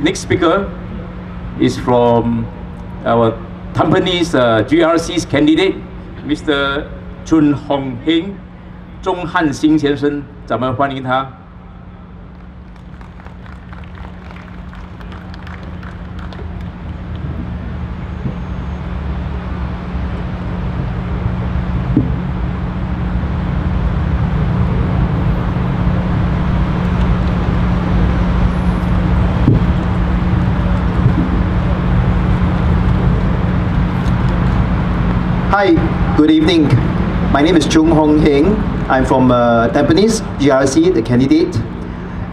Next speaker is from our Tampines GRC's candidate, Mr. Chun Hong Hing, 钟汉兴先生，咱们欢迎他。Hi, good evening. My name is Chung Hong Hing. I'm from Tampines, GRC, the candidate.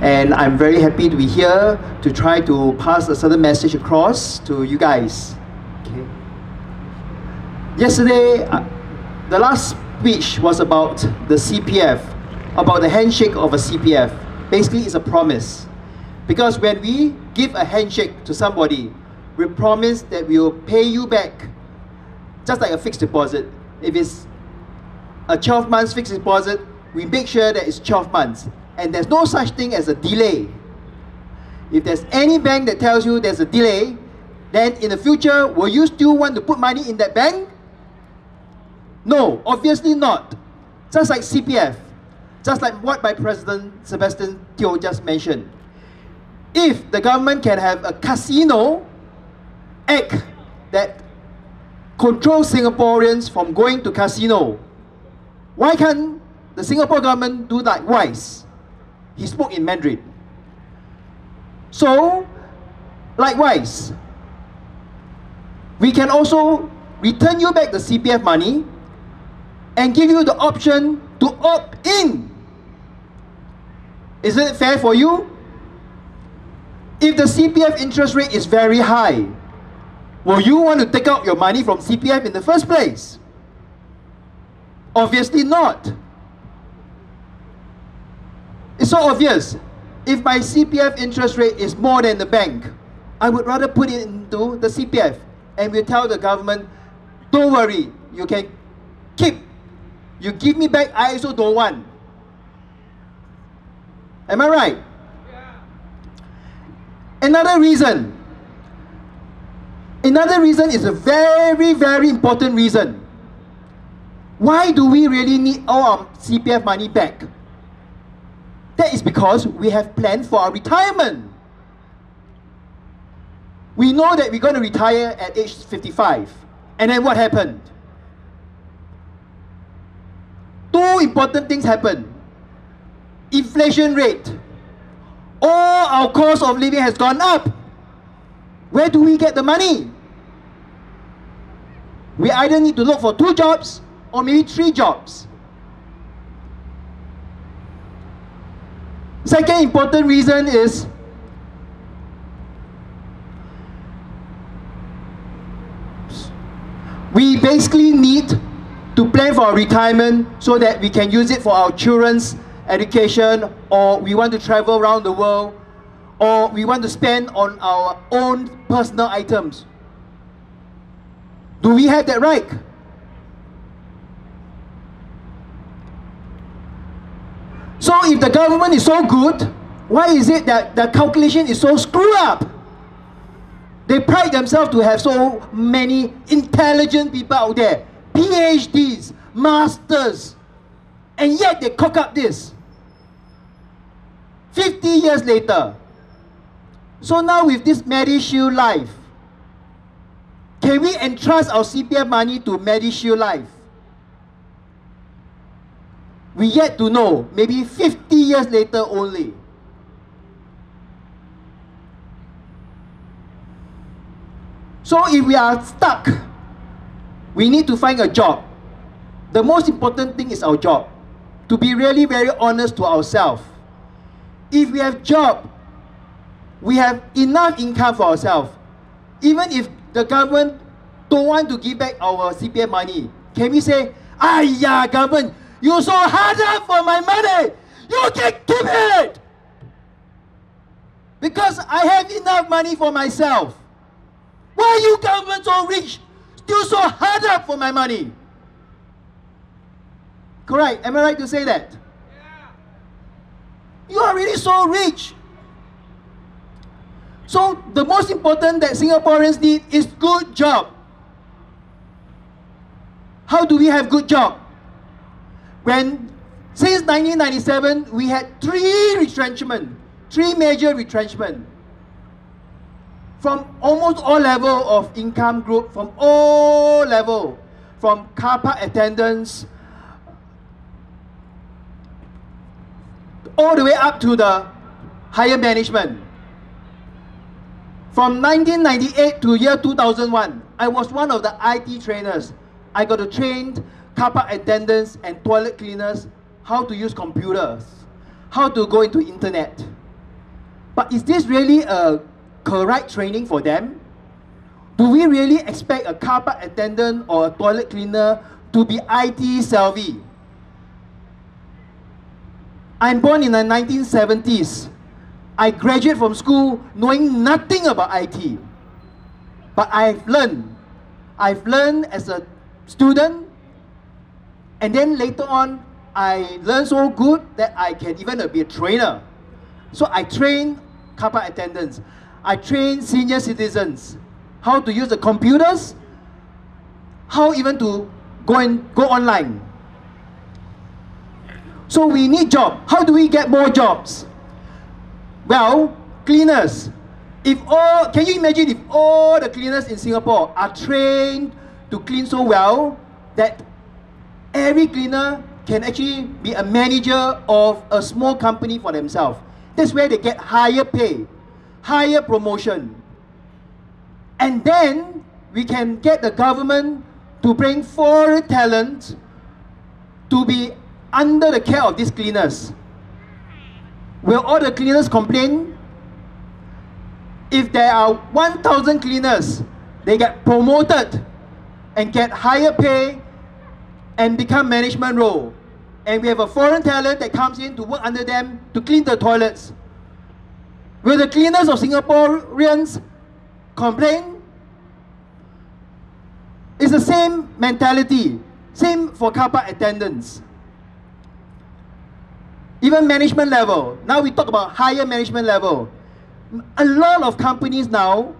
And I'm very happy to be here to try to pass a certain message across to you guys. Okay. Yesterday, the last speech was about the CPF, about the handshake of a CPF. Basically, it's a promise. Because when we give a handshake to somebody, we promise that we will pay you back just like a fixed deposit. If it's a 12 months fixed deposit, we make sure that it's 12 months. And there's no such thing as a delay. If there's any bank that tells you there's a delay, then in the future, will you still want to put money in that bank? No, obviously not. Just like CPF, just like what my President Sebastian Teo just mentioned. If the government can have a casino act that control Singaporeans from going to casino, why can't the Singapore government do likewise? He spoke in Mandarin. So, likewise, we can also return you back the CPF money and give you the option to opt in. Isn't it fair for you? If the CPF interest rate is very high, will you want to take out your money from CPF in the first place? Obviously not. It's so obvious. If my CPF interest rate is more than the bank, I would rather put it into the CPF, and we'll tell the government, don't worry, you can keep. You give me back, I also don't want. Am I right? Yeah. Another reason is a very, very important reason. Why do we really need all our CPF money back? That is because we have planned for our retirement. We know that we're going to retire at age 55. And then what happened? Two important things happened. Inflation rate. All our cost of living has gone up. Where do we get the money? We either need to look for 2 jobs or maybe 3 jobs. Second important reason is we basically need to plan for our retirement so that we can use it for our children's education, or we want to travel around the world, or we want to spend on our own personal items. Do we have that right? So if the government is so good, why is it that the calculation is so screwed up? They pride themselves to have so many intelligent people out there, PhDs, masters, and yet they cock up this. 50 years later. So now with this MediShield Life, can we entrust our CPF money to MediShield Life? We yet to know, maybe 50 years later only. So if we are stuck, we need to find a job. The most important thing is our job. To be really very honest to ourselves. If we have job, we have enough income for ourselves. Even if the government don't want to give back our CPF money, can we say, "Aiya, government, you so hard up for my money, you can keep it! Because I have enough money for myself. Why you government so rich, still so hard up for my money?" Correct, am I right to say that? Yeah. You are really so rich. So the most important that Singaporeans need is good job. How do we have good job? Since 1997, we had three major retrenchment. From almost all level of income group, from all level, from car park attendants, all the way up to the higher management. From 1998 to year 2001, I was one of the IT trainers. I got to train car park attendants and toilet cleaners how to use computers, how to go into internet. But is this really a correct training for them? Do we really expect a car park attendant or a toilet cleaner to be IT savvy? I'm born in the 1970s. I graduated from school knowing nothing about IT. But I've learned as a student, and then later on, I learned so good that I can even be a trainer. So I train car park attendants. I train senior citizens how to use the computers, how even to go online. So we need jobs. How do we get more jobs? Well, cleaners. Can you imagine if all the cleaners in Singapore are trained to clean so well that every cleaner can actually be a manager of a small company for themselves? That's where they get higher pay, higher promotion. And then we can get the government to bring foreign talent to be under the care of these cleaners. Will all the cleaners complain? If there are 1,000 cleaners, they get promoted and get higher pay and become management role. And we have a foreign talent that comes in to work under them to clean the toilets. Will the cleaners of Singaporeans complain? It's the same mentality. Same for car park attendants. Even management level. Now we talk about higher management level. A lot of companies now,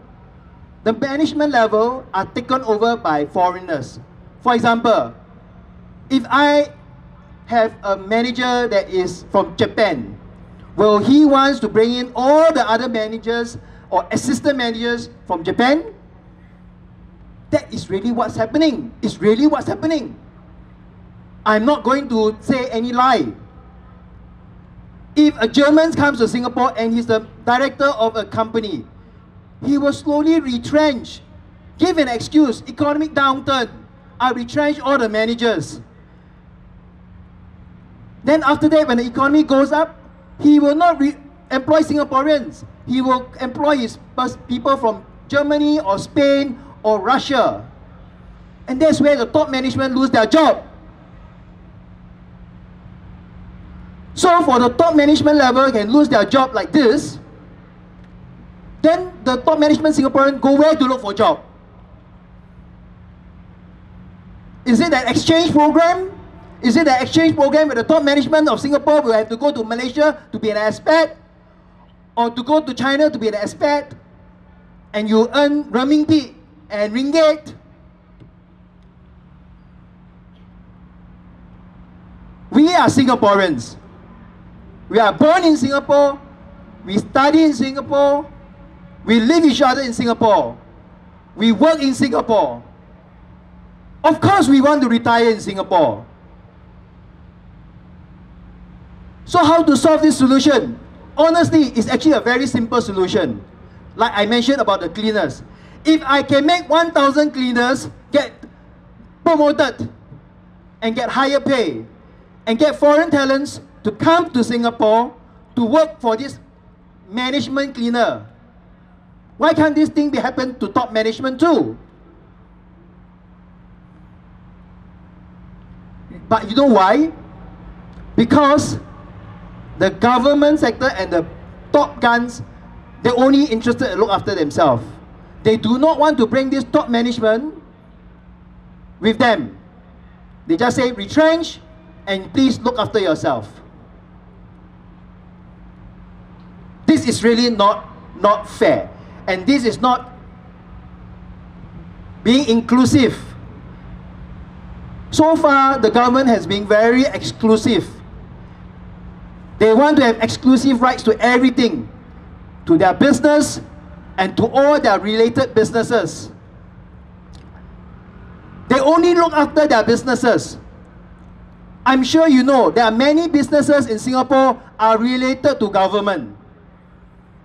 the management level are taken over by foreigners. For example, if I have a manager that is from Japan, will he wants to bring in all the other managers or assistant managers from Japan? That is really what's happening. It's really what's happening. I'm not going to say any lie. If a German comes to Singapore and he's the director of a company, he will slowly retrench, give an excuse, economic downturn, I retrench all the managers. Then after that, when the economy goes up, he will not employ Singaporeans. He will employ his people from Germany or Spain or Russia. And that's where the top management lose their job. So for the top management level can lose their job like this, then the top management Singaporean go where to look for job? Is it that exchange program? Is it the exchange program where the top management of Singapore will have to go to Malaysia to be an expat? Or to go to China to be an expat? And you earn renminbi and ringgit? We are Singaporeans. We are born in Singapore. We study in Singapore. We live each other in Singapore. We work in Singapore. Of course we want to retire in Singapore. So how to solve this solution? Honestly, it's actually a very simple solution. Like I mentioned about the cleaners. If I can make 1,000 cleaners get promoted and get higher pay and get foreign talents to come to Singapore to work for this management cleaner, why can't this thing be happen to top management too? But you know why? Because the government sector and the top guns, they're only interested in look after themselves. They do not want to bring this top management with them. They just say retrench and please look after yourself. This is really not fair. And this is not being inclusive. So far, the government has been very exclusive. They want to have exclusive rights to everything, to their business and to all their related businesses. They only look after their businesses. I'm sure you know there are many businesses in Singapore are related to government,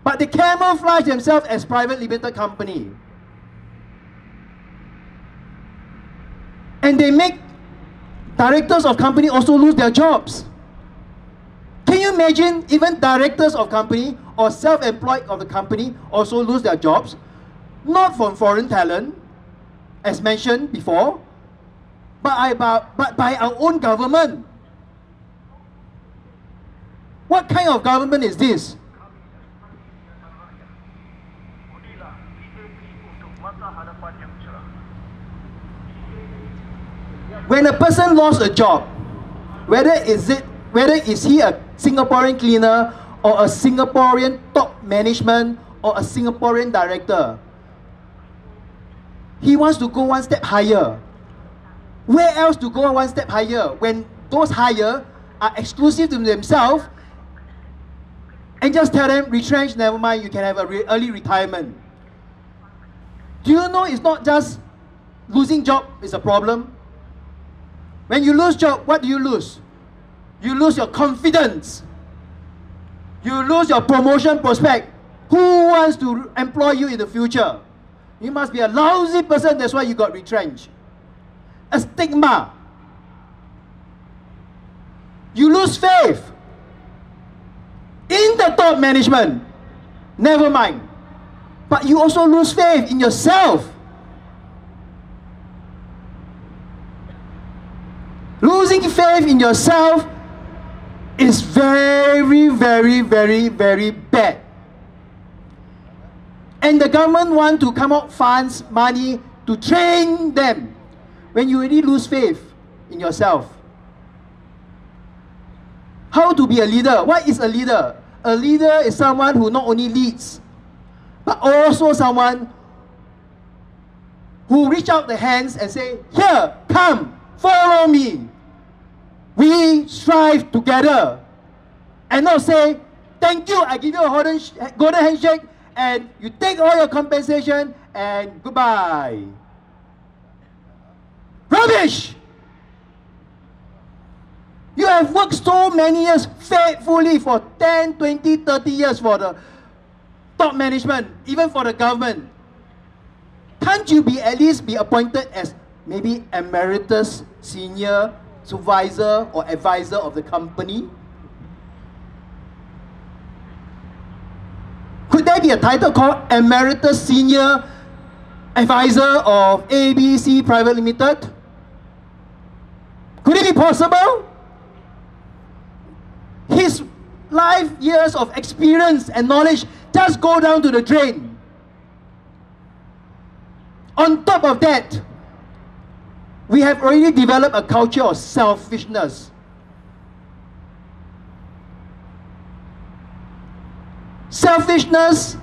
but they camouflage themselves as private limited company. And they make directors of company also lose their jobs. Can you imagine even directors of company or self-employed of the company also lose their jobs? Not from foreign talent, as mentioned before, but by our own government. What kind of government is this? When a person lost a job, whether is he a Singaporean cleaner or a Singaporean top management or a Singaporean director, he wants to go one step higher. Where else to go one step higher when those higher are exclusive to themselves and just tell them, retrench, never mind, you can have an early retirement. Do you know it's not just losing job is a problem? When you lose job, what do you lose? You lose your confidence. You lose your promotion prospect. Who wants to employ you in the future? You must be a lousy person, that's why you got retrenched. A stigma. You lose faith in the top management. Never mind. But you also lose faith in yourself. Losing faith in yourself is very, very, very, very bad. And the government want to come out funds, money to train them when you already lose faith in yourself. How to be a leader? What is a leader? A leader is someone who not only leads, but also someone who reach out the hands and say, here, come, follow me. We strive together. And not say, thank you, I give you a golden handshake, and you take all your compensation, and goodbye. Rubbish! You have worked so many years faithfully for 10, 20, 30 years for the top management, even for the government. Can't you at least be appointed as maybe emeritus, senior, supervisor or advisor of the company? Could there be a title called Emeritus Senior Advisor of ABC Private Limited? Could it be possible? His life years of experience and knowledge just go down to the drain. On top of that, we have already developed a culture of selfishness. Selfishness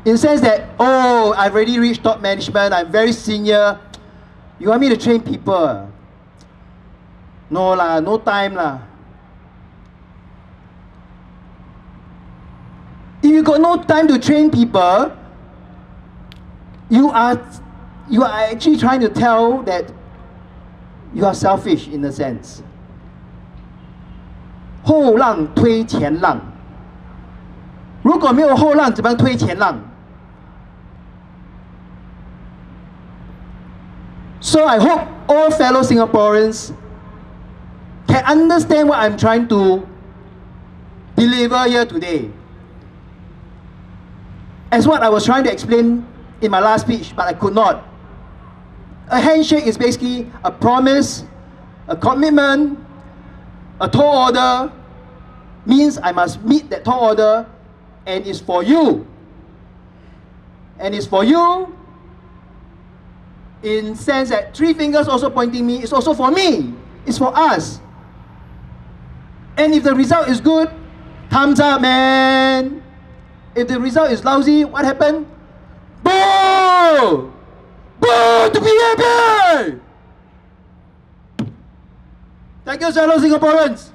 in the sense that, oh, I've already reached top management, I'm very senior, you want me to train people? No lah, no time lah. If you got no time to train people, you are actually trying to tell that you are selfish in a sense. 后浪推前浪，如果没有后浪，怎么样推前浪？ So I hope all fellow Singaporeans can understand what I'm trying to deliver here today. As what I was trying to explain in my last speech, but I could not. A handshake is basically a promise, a commitment, a tall order, means I must meet that tall order, and it's for you. And it's for you in sense that three fingers also pointing me, it's also for me. It's for us. And if the result is good, thumbs up, man. If the result is lousy, what happened? Boo! Boo to PAP! Thank you, fellow Singaporeans.